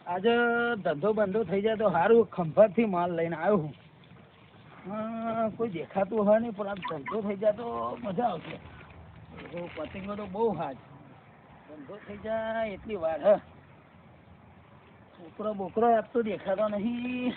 આજે ધંધો બંધો થઈ જાય તો સારું. ખંભાતથી માલ લઈને આવ્યો હું. કોઈ દેખાતું હોય નહીં પણ આ ધંધો થઈ જાય તો મજા આવશે. પતંગો તો બહુ હાજ. ધંધો થઈ જાય એટલી વાર હે. છોકરો બોકરો આજ તો દેખાતો નહીં.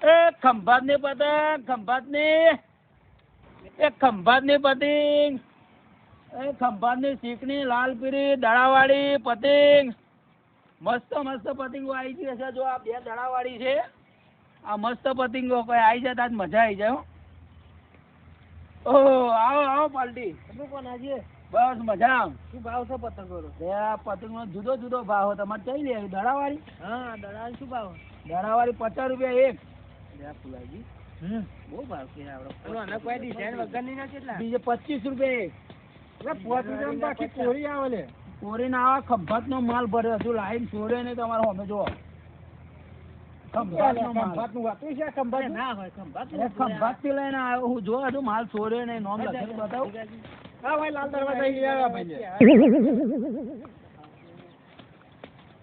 એ ખંભાત ને પતંગ, ખંભાત ને એ ખંભાત ની પતંગ, એ ખંભાત ની શીકની લાલ પીળી દડાવાળી પતંગ. મસ્ત મસ્ત પતંગો આવી ગઈ છે. જો આ 2 દડાવાળી છે. આ મસ્ત પતંગો કોઈ આવી જાય તો મજા આવી જાય. ઓહો આવો આવો પાલટી. તમે કોણ આજે? બસ મજા. શું ભાવ છે પતંગો? પતંગ નો જુદો જુદો ભાવ તમારે કઈ લે? દડાવાળી? હા દડાવાળી શું ભાવ? દડાવાળી 50 રૂપિયા એક. ફુલાજી બહુ ભાવ છે આપડે. કોઈ ડિઝાઇન વગર ની કેટલા? બીજે 25 રૂપિયા એક. બાકી કોરી આવે લે. કોરી ના આવે. ખંભાત નો માલ ભરે હજુ લાઈન છોડે નહીં તમારે અમે જો. ખંભાત નું વાતું છે. ખંભાત ના હોય. ખંભાત થી લઈને આવ્યો હું. જો હજુ માલ છોડે નહીં. નોમ લખેલું બતાવું. હા ભાઈ લાલ દરવાજા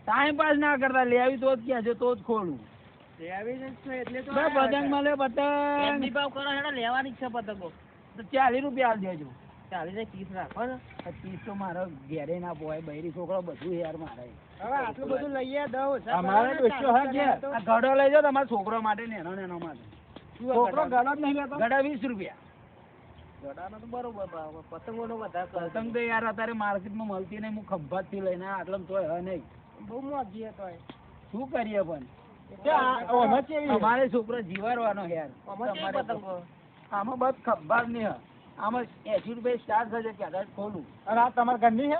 ટાઈમ પાસ ના કરતા. લેવી તો જ ક્યાં છે તો જ ખોલું. પતંગ મળે પતંગ ભાવ કરો. લેવાની છે પતંગો તો 40 રૂપિયા આલ દેજો. 40 ને 30 રાખો ને. 30 તો મારો ઘેરે ના પોય. બૈરી છોકરો બધું યાર મારે. હવે આટલું બધું લઈએ દઉં. અમારે ગડો લઈ જાઓ તમારા છોકરો માટે. નેનો માટે છોકરો ગડો જ નહીં લેતો. ગડા 20 રૂપિયા. ગડાનો તો બરોબર ભાવ. પતંગો નો વધારે. પતંગ તો યાર અત્યારે માર્કેટમાં મળતી નહીં. હું ખંભાત થી લઈને આટલું તો હે નહીં. બહુ મોંઘી તો શું કરીએ પણ. અમારે છોકરો જીવાડવાનો યાર. આમાં બસ ખંભાત ની. આમાં 80 રૂપિયા સ્ટાર્ટ થશે. ક્યાં ખોલું. અને આ તમારા ઘરની છે?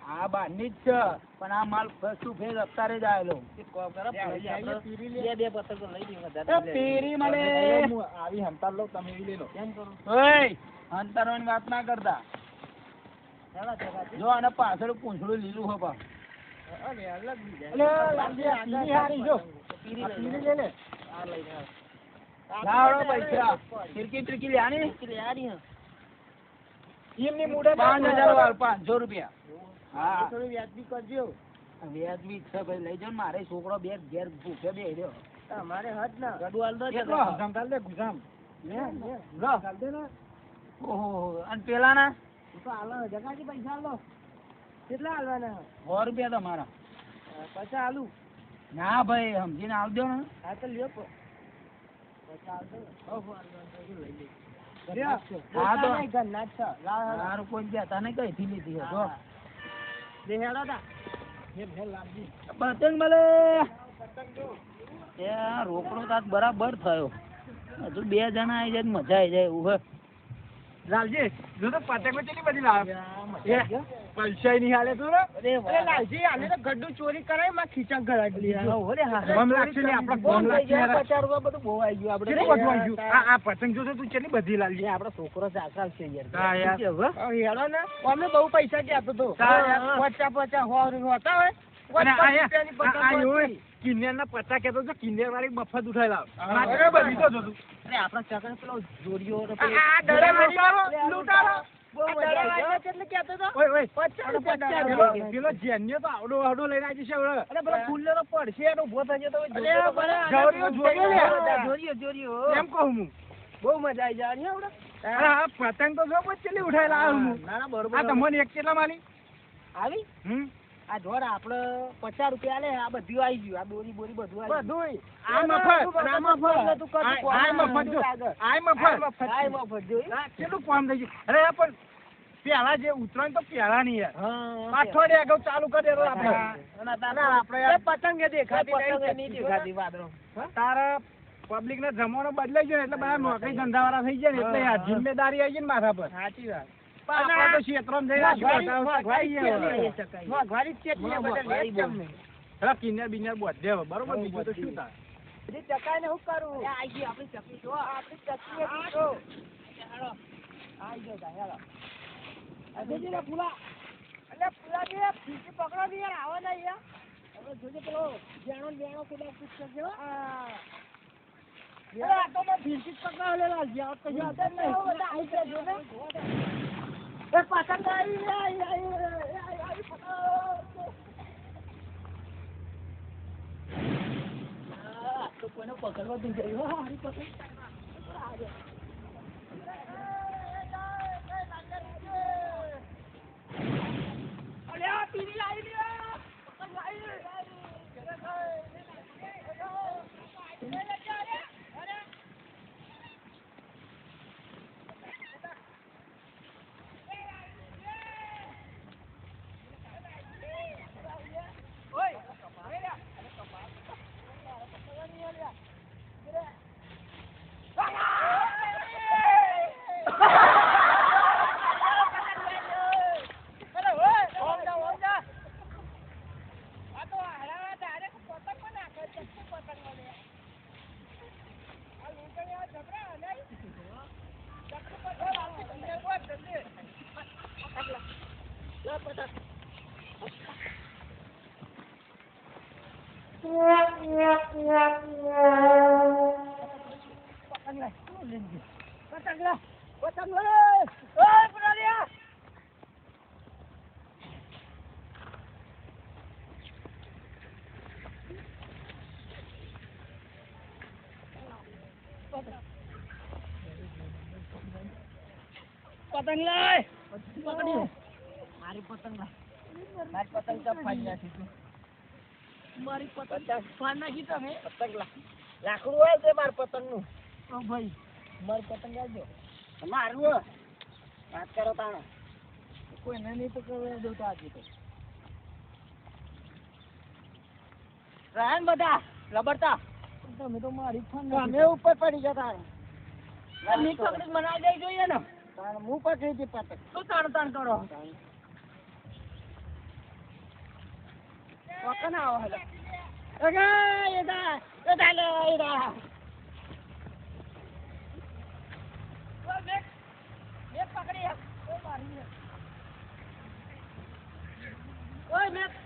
હા બહારની જ છે પણ આ માલ શું ફેર અત્યારે જ આવેલો. પીરી મળે આવી હંતાર લો. તમે લઈ લો. કેમ કરો? હંતારવાની વાત ના કરતા. જો આને પાછળ પૂંછડું લીલું હો પા. પૈસા ફિરકી ફિરકી લેવાની. 5000 વાર 500 રૂપિયા. હા વ્યાજબી કરજો. વ્યાજબી છે ભાઈ. લઈ જાઓ. મારે છોકરો બે ઘેર ભૂખે બે રહ્યો. અમારે હદ ના ગડુ હાલ દો. ગુજામ ઓહો. અને પેલા ના તો હાલો જગાજી પૈસા હાલો. કેટલા હાલવાના? 100 રૂપિયા તમારા. 50 હાલું ના ભાઈ. સમજીને આવજો ને. હા તો લ્યો. 50 કોઈ જતા ને કઈ થી લીધી પતંગ મળે. રોકડો તો બરાબર થયો. હજુ 2 જણા આવી જાય મજા આવી જાય એવું. લાલજી જો તો પતંગો કેટલી બધી લાવે. પૈસા નહીં હાલે તું ને. લાલજી આને તો ગड्डू ચોરી કરાય માં ખીચા કરાવી. આ પતંગ જોશે તું કેટલી બધી લાલજી. આપડો છોકરો ચાકાલ છે યાર. ને અમને બહુ પૈસા ક્યાં તો 50 હોતા હોય. કિન્નર ના 50 કેતો છો. કિન્નર વાળી મફત ઉઠાઈ લાવ. આપડા ચાકર પેલો જોડિયો પેલો જેન્યો તો આવડો આવડો લઈને આવી જશે. ફૂલ પડશે ઉભો થઈ જતો. એમ કહું હું. બહુ મજા આવી જાય. પતંગ તો જો કેટલી ઉઠાયેલા હું. તમને એક કેટલા માલી આવી? આ જોર આપડે 50 રૂપિયા લે. આ બધું આવી ગયું. આ દોરી બોરી બધું કેટલું કામ થઈ ગયું. અરે પણ પેલા જે ઉતરાયણ તો પેલા ની યાર. અઠવાડિયા અગાઉ ચાલુ કરી દેતો આપડે. પતંગ દેખાતી વાદળો. તારા પબ્લિક ને જમવાનો બદલાઈ ગયો એટલે બધા નોકરી ધંધા વાળા થઈ જાય ને એટલે યાર જિમ્મેદારી આવી ગઈ ને માથા પર. સાચી વાત. કિન્નર બિન્નર બધે બરોબર. બીજું તો શું થાય? ચકાઈ ને શું કરું? આપડી ચકી જો. આપડી ચકી પુલા પુલા ફીકી પકડો ને યાર. આવો ને યાર. હવે જોજે પેલો જાણો જાણો પેલા પૂછ કરજો. આ તો મેં ફીકી પકડા લેલા જ્યાં તો જાતે નહીં. આવી જજો ને. એ પસંદ આવી કોઈને પકડવા તું જઈ હારી પકડ અલ્યા પીરી લાવી દે પકડ લાવી પતંગ લાય પકડી મારી પતંગ લાય મારી પતંગ તો ફાડી નાખી તું મારી પતંગ ફાડી નાખી તમે પતંગ લાકડું હોય છે માર પતંગ નું ઓ ભાઈ મારી પતંગ આવજો મારું વાત કરો તાણે કોઈ નહીં પકડવા દઉં તો આજે તો રાયન બધા લબડતા તમે તો મારી ફાન અમે ઉપર પડી જતા ની પકડી મનાઈ જાય જોઈએ ને હું પકડી હતી પતંગ શું તાણ કરો પકડ આવો હેલો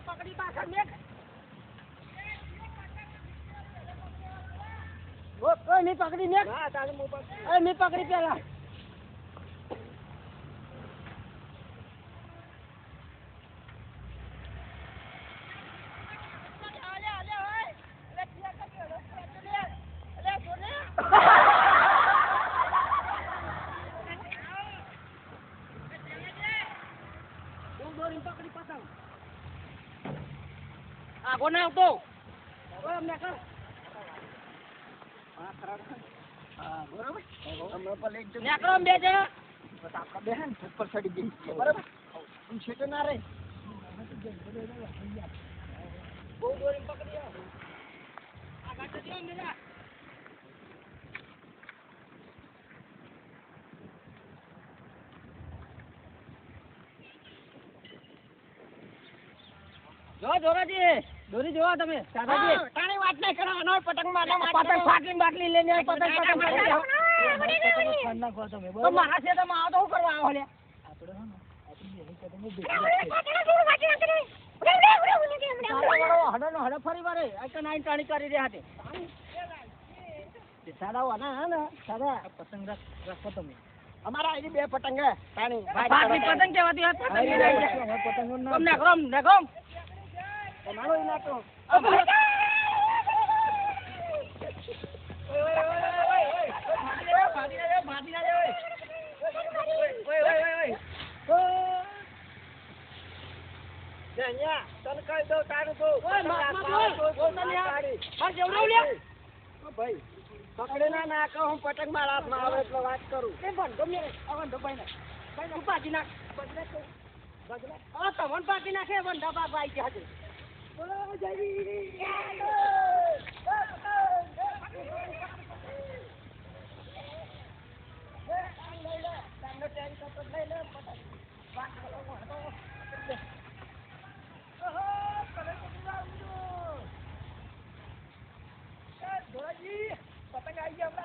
પકડી પાછળ મેં પકડી મેં પકડી પેલા આગો ના આવતો અમને કર બરોબર બે જણા બે ઉપર ચડી ગઈ બરાબર છેટો ના રે બહુ દોરી પકડી આગળ ચડી મેરા જો જોરાજી દોરી જોવા તમે દાદાજી તાણી વાત નહીં કરવાનો પતંગ મારવા પતંગ ફાટલી બાટલી લઈને પતંગ ફાડ નાખો તમે તો મારા છે તો આવો તો શું કરવા આવો લે આપણે હડો ફરી વારે આ તો નાઈ ટાણી કરી રહ્યા છે સાડા વાના ને સાડા પતંગ રાખો તમે અમારા આઈ બે પતંગ હે તાણી પતંગ કેવાતી પતંગ નાખો નાખો તમારો ઇલાકો પકડે ના નાખો હું પતંગ મારા હાથમાં આવે એટલે વાત કરું પાકી નાખ તમને પાકી નાખે બંધા બાબા આવી ગયા છે પતંગ આવી ગયા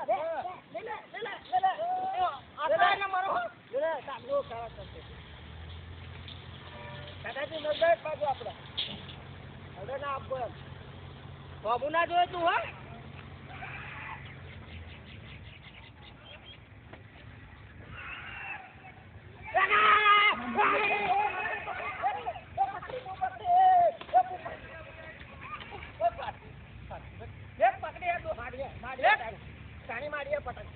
દાદાજી નજર બાજુ આપડે હવે ના આપો એમ બાબુ ના જોયે તું હા પકડી તો હાડીએ કાણી મારીએ પતંગ.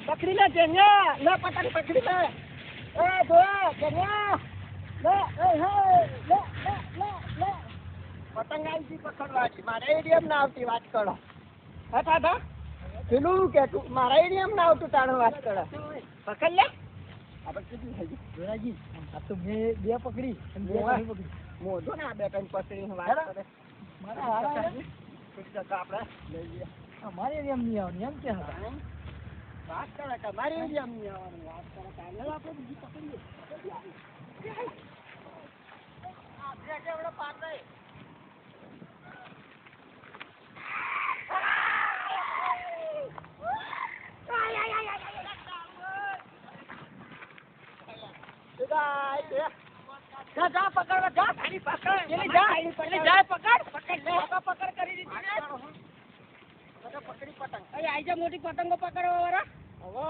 પકડી લે જેન્યા લે પતંગ પકડી લે એ જો જેન્યા લે એ હે લે લે લે લે પતંગ આવી ગઈ પકડવાથી મારા એરિયામાં ના આવતી વાત કરો હા દાદા પેલું કે તું મારા એરિયામાં ના આવતું તાણે વાત કરો પકડ લે આપણે કેટલી થઈ ગઈ જોરાજી આ તો મેં બે પકડી અને બે નહીં પકડી મોઢો ને આ બે ત્રણ પકડીને વાત કરે મારા હારા આપણે લઈ લઈએ અમારે એરિયામાં નહીં આવવાની એમ કે હતા વાત કરે કે મારી એરિયામાં નહીં આવવાની વાત કરે કાલે આપણે બીજી પકડીએ આપણે કેવડો પાર નહીં જા જા પકડવા જા ખાલી પકડ એલી જા એલી જા પકડ પકડ લે પકડ કરી દીધી ને પકડી પતંગ અરે આઈ જા મોટી પતંગો પકડવા વાળા હવે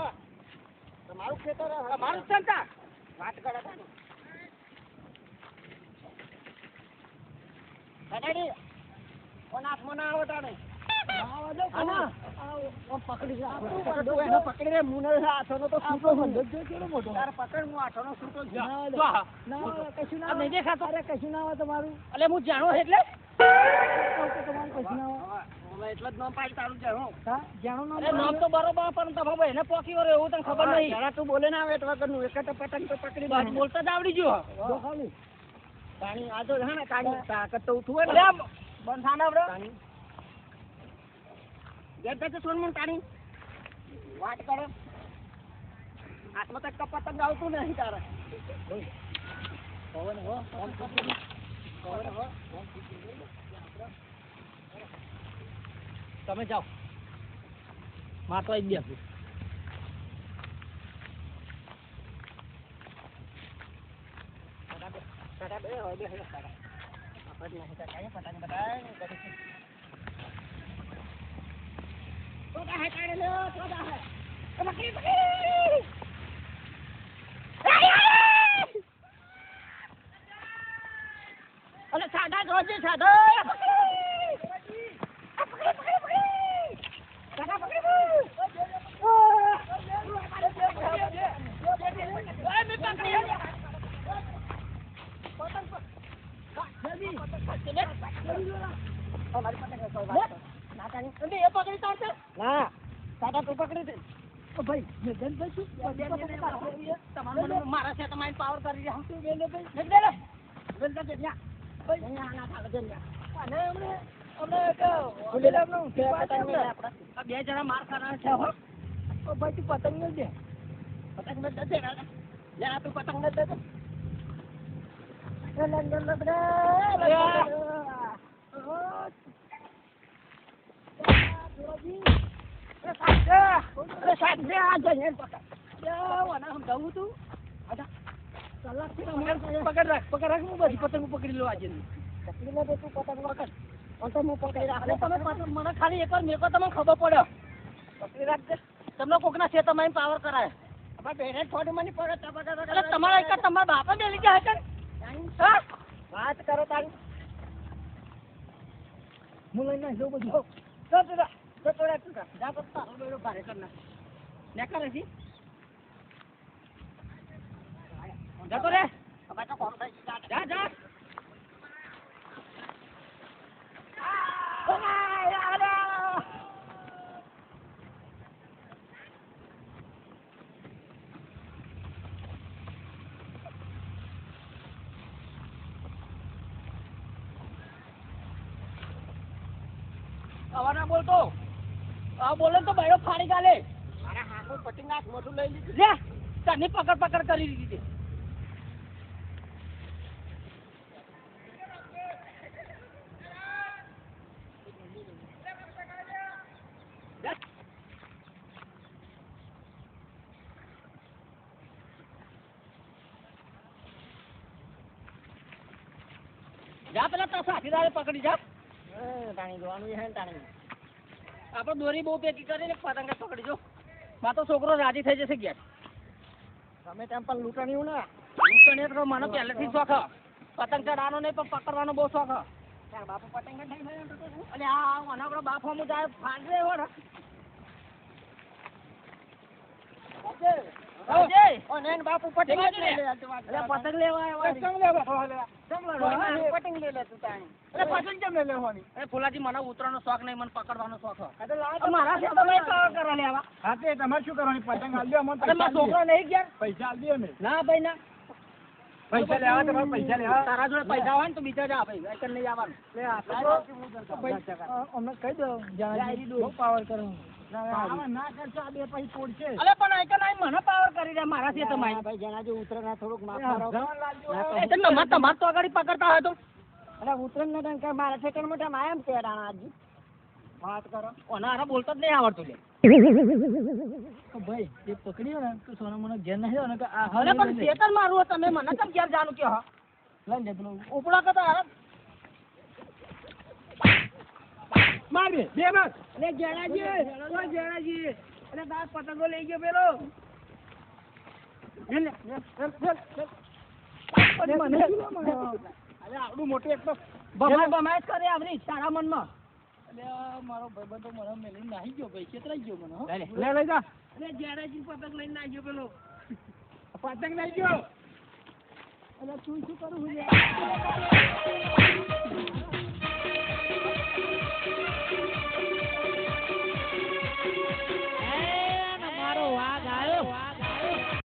તમારું ખેતર મારું ચલતા વાત કરે તારું હટાડી કોણ હાથમાં ના આવો તારે પકડી રે મુને હાથોનો તો સૂટો બંધો જો કેવો મોટો તારે પકડ હું હાથોનો સૂટો ના કશું ના નહીં દેખાતો અરે કશું ના આવે તમારું એટલે હું જાણો એટલે તમારું કશું ના આવે એટલે જ નામ પાડી તારું જાણો હા જાણો નામ નામ તો બરોબર પણ તમે એને પોકી વરે એવું તને ખબર નહીં જરા તું બોલે ના આવે એટલે વગરનું એક જ પતંગ તો પકડી બાદ બોલતા જ આવડી ગયો ખાલી પાણી આ તો હે ને કાણી તાકાત તો ઉઠું ને બંધ થાના બ્રો જેતે સોનમન કાઢી વાત કરો હાથમાં તક પતંગ આવતું નહીં તારે પવન હો પવન હો તમે જાઓ માર તો આવી દે સાડા બે હોય બે સાડા આપણે નહીં કાંઈ પતંગ બતાય Toda hai cara lo, toda hai. Pekiri pekiri. Ole sada goje sada. Pekiri. Pekiri pekiri. Sada pekiri. Oi me pekiri. Potong. Jadi. Oh, mari potong soal. એ પકડી તારશે ના સાડા તો પકડી દે ભાઈ મેદન ભાઈ તમારું મારા છે તમારી પાવર કરી રહ્યા હું બેલે ભાઈ દે લે બેલ દે ન્યા ભાઈ ન્યા ના થાલે દે ન્યા અને અમને કે બોલેલાનું કે પતંગ ને આપણે બે જણા માર કરાવે છે હો ઓ ભાઈ તું પતંગ ન દે પતંગ ન દે લે આ તું પતંગ ન દે પકડ રાખ હું બધી પતંગ પકડી લો આજે પકડી લો તું પતંગ પકડ હું પકડી રાખ તમે મને ખાલી એક વાર મેકો તમને ખબર પડે પકડી રાખજે તમને કોકના છે તમારી પાવર કરાય હવે બેને થોડી મને પડે તમારા એક તમારા બાપા બેલી ગયા છે વાત કરો તારી હું લઈને જઉં બધું જા પત્તા હવે ભારે કરના ને કરે છે જતો રે હવે તો કોમ થઈ જા જા આવા ના બોલતો આ બોલે તો બૈરો ફાડી ગાલે મારા હાથો પટિંગ નાખ મોઢું લઈ લીધું લે તને પકડ કરી દીધી જા પેલા તાર સાથીદારે પકડી જા તાણી જોવાનું છે ને તાણી આપણે દોરી બહુ પેકી કરીને પતંગ પકડી જો બા તો છોકરો રાજી થઈ જશે ઘેર તમે તેમ પણ લૂંટણીયું ને લૂંટણી તો મને પહેલેથી શોખ પતંગ ચડાવવાનો નહીં પણ પકડવાનો બહુ શોખ બાપુ પતંગ અને આ આપડો બાપ હું જાય ફાંડે એવો ને બાપુ પતંગ લેવા ફુલાજી મને ઉતરવાનો શોખ નહીં મને પકડવાનો શોખ તમારે શું કરવાની પતંગ છોકરો નહીં ગયા પૈસા આલ દે ના ભાઈ ના પૈસા લેવા તમારે પૈસા લેવા તારા જોડે પૈસા હોય ને તો બીજા જા ભાઈ નહીં આવવાનું અમને કહી દો પાવર કરો ના કરશો આ બે પૈસા તોડશે અલે પણ આઈ કે મને પાવર કરી દે મારા છે તમારે ભાઈ જેના જો ઉતરે ના થોડુંક માફ કરો એટલે તમાર તો આગળ પકડતા હોય તો અરે ઉતરે ન દન કે મારા ઠેકર મોટા માયમ છે રાણા આજી વાત કરો ઓનારા બોલતો જ નહીં આવડતું લે ભાઈ એ પકડ્યો ને તો સોના મને ઘેર નહીં ને કે આ અરે પણ શેતર મારું તમે મને કેમ ઘેર જાનું કે હા લઈને દે પેલો ઉપડા કતા અરે માર બે માર અરે જેણાજી અરે દાસ પતંગો લઈ ગયો પેલો અરે આવડું મોટું એક તો બમાય કરે આવરી તારા મનમાં મારો ભાઈબંધો મને મેલી નાહી ગયો ભાઈ છેતરાઈ ગયો મને લઈ જા અરે જેણાજી પતંગ લઈને નાહી ગયો પેલો પતંગ લઈ ગયો અરે તું શું કરું